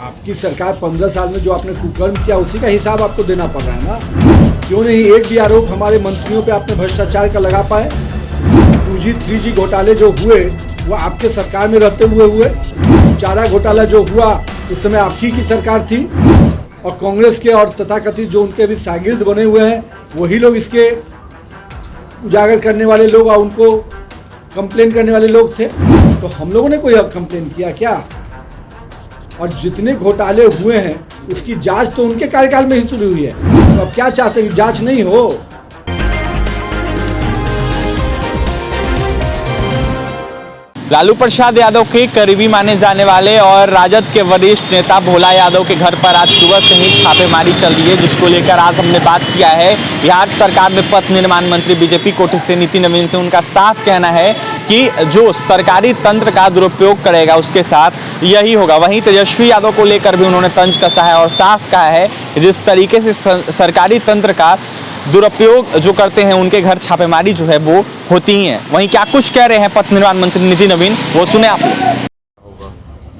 आपकी सरकार 15 साल में जो आपने कुकर्म किया उसी का हिसाब आपको देना पड़ रहा है ना। क्यों नहीं एक भी आरोप हमारे मंत्रियों पे आपने भ्रष्टाचार का लगा पाए? 2G 3G घोटाले जो हुए वो आपके सरकार में रहते हुए चारा घोटाला जो हुआ उस समय आपकी की सरकार थी, और कांग्रेस के और तथाकथित जो उनके भी शागिर्द बने हुए हैं वही लोग इसके उजागर करने वाले लोग और उनको कंप्लेन करने वाले लोग थे। तो हम लोगों ने कोई कंप्लेन किया क्या? और जितने घोटाले हुए हैं उसकी जांच तो उनके कार्यकाल में ही शुरू हुई है, तो अब क्या चाहते हैं कि जांच नहीं हो? लालू प्रसाद यादव के करीबी माने जाने वाले और राजद के वरिष्ठ नेता भोला यादव के घर पर आज सुबह से ही छापेमारी चल रही है, जिसको लेकर आज हमने बात किया है। बिहार सरकार में पथ निर्माण मंत्री बीजेपी कोटे से नीति नवीन से उनका साफ कहना है कि जो सरकारी तंत्र का दुरुपयोग करेगा उसके साथ यही होगा। वहीं तेजस्वी यादव को लेकर भी उन्होंने तंज कसा है और साफ कहा है कि जिस तरीके से सरकारी तंत्र का दुरुपयोग जो करते हैं उनके घर छापेमारी जो है वो होती ही है। वहीं क्या कुछ कह रहे हैं पथ निर्माण मंत्री नीति नवीन, वो सुने आप लोग।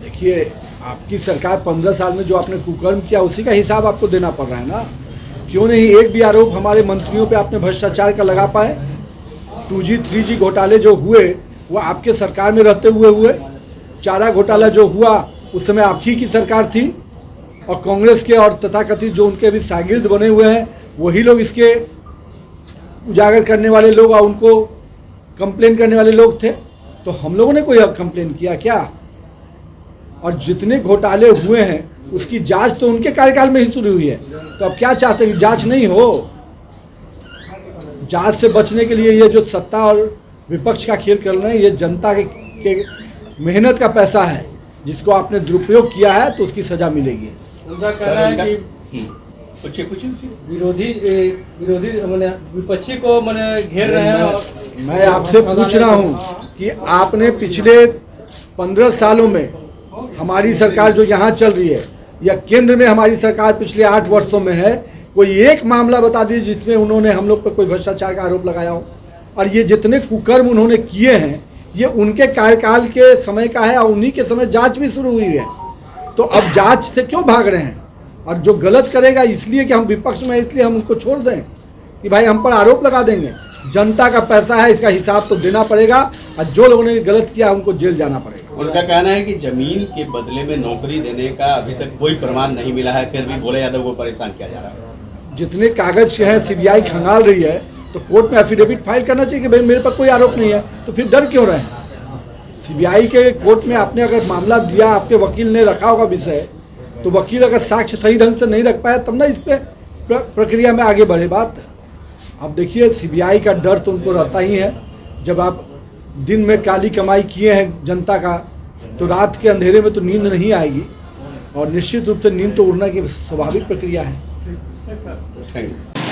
देखिए, आपकी सरकार 15 साल में जो आपने कुकर्म किया उसी का हिसाब आपको देना पड़ रहा है ना। क्यों नहीं एक भी आरोप हमारे मंत्रियों पे आपने भ्रष्टाचार का लगा पाए? 2G 3G घोटाले जो हुए वो आपके सरकार में रहते हुए चारा घोटाला जो हुआ उस समय आपकी की सरकार थी, और कांग्रेस के और तथाकथित जो उनके भी शागिर्द बने हुए हैं वही लोग इसके उजागर करने वाले लोग और उनको कंप्लेन करने वाले लोग थे। तो हम लोगों ने कोई कंप्लेन किया क्या? और जितने घोटाले हुए हैं उसकी जांच तो उनके कार्यकाल में ही शुरू हुई है, तो अब क्या चाहते हैं कि जांच नहीं हो? जांच से बचने के लिए ये जो सत्ता और विपक्ष का खेल कर रहे हैं, ये जनता के मेहनत का पैसा है, जिसको आपने दुरुपयोग किया है तो उसकी सजा मिलेगी। उनका कहना है कि कुछ विरोधी विपक्षी को घेर रहे हैं। मैं आपसे पूछ रहा हूं कि आपने पिछले 15 सालों में हमारी सरकार जो यहाँ चल रही है या केंद्र में हमारी सरकार पिछले 8 वर्षों में है, कोई एक मामला बता दीजिए जिसमें उन्होंने हम लोग पर कोई भ्रष्टाचार का आरोप लगाया हो। और ये जितने कुकर्म उन्होंने किए हैं ये उनके कार्यकाल के समय का है और उन्हीं के समय जांच भी शुरू हुई है। तो अब जांच से क्यों भाग रहे हैं? और जो गलत करेगा इसलिए कि हम विपक्ष में इसलिए हम उनको छोड़ दें कि भाई हम पर आरोप लगा देंगे? जनता का पैसा है, इसका हिसाब तो देना पड़ेगा, और जो लोगों ने गलत किया उनको जेल जाना पड़ेगा। उनका कहना है कि जमीन के बदले में नौकरी देने का अभी तक कोई प्रमाण नहीं मिला है, फिर भी भोले यादव को परेशान किया जा रहा है। जितने कागज हैं CBI खंगाल रही है, तो कोर्ट में एफिडेविट फाइल करना चाहिए कि भाई मेरे पर कोई आरोप नहीं है, तो फिर डर क्यों रहे हैं? CBI के कोर्ट में आपने अगर मामला दिया, आपके वकील ने रखा होगा विषय, तो वकील अगर साक्ष्य सही ढंग से नहीं रख पाया तब ना इस पे प्रक्रिया में आगे बढ़े बात। अब देखिए, CBI का डर तो उनको रहता ही है। जब आप दिन में काली कमाई किए हैं जनता का, तो रात के अंधेरे में तो नींद नहीं आएगी, और निश्चित रूप से नींद तो उड़ना की स्वाभाविक प्रक्रिया है।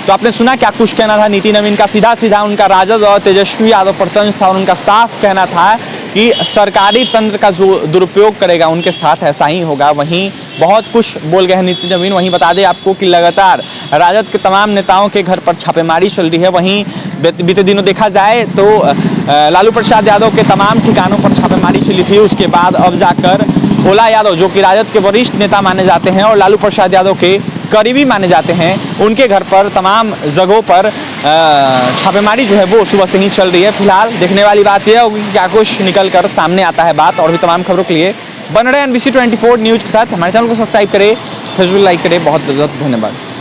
तो आपने सुना क्या कुछ कहना था नीति नवीन का। सीधा उनका राजद और तेजस्वी यादव पर तंज था और उनका साफ कहना था कि सरकारी तंत्र का जो दुरुपयोग करेगा उनके साथ ऐसा ही होगा। वहीं बहुत कुछ बोल गए हैं नीति नवीन। वहीं बता दें आपको कि लगातार राजद के तमाम नेताओं के घर पर छापेमारी चल रही है। वहीं बीते दिनों देखा जाए तो लालू प्रसाद यादव के तमाम ठिकानों पर छापेमारी चली थी। उसके बाद अब जाकर भोला यादव, जो कि राजद के वरिष्ठ नेता माने जाते हैं और लालू प्रसाद यादव के करीबी माने जाते हैं, उनके घर पर तमाम जगहों पर छापेमारी जो है वो सुबह से ही चल रही है। फिलहाल देखने वाली बात यह होगी कि क्या कुछ निकल कर सामने आता है बात। और भी तमाम खबरों के लिए बन रहे NBC 24 न्यूज़ के साथ हमारे चैनल को सब्सक्राइब करें, फेसबुक लाइक करें। बहुत बहुत धन्यवाद।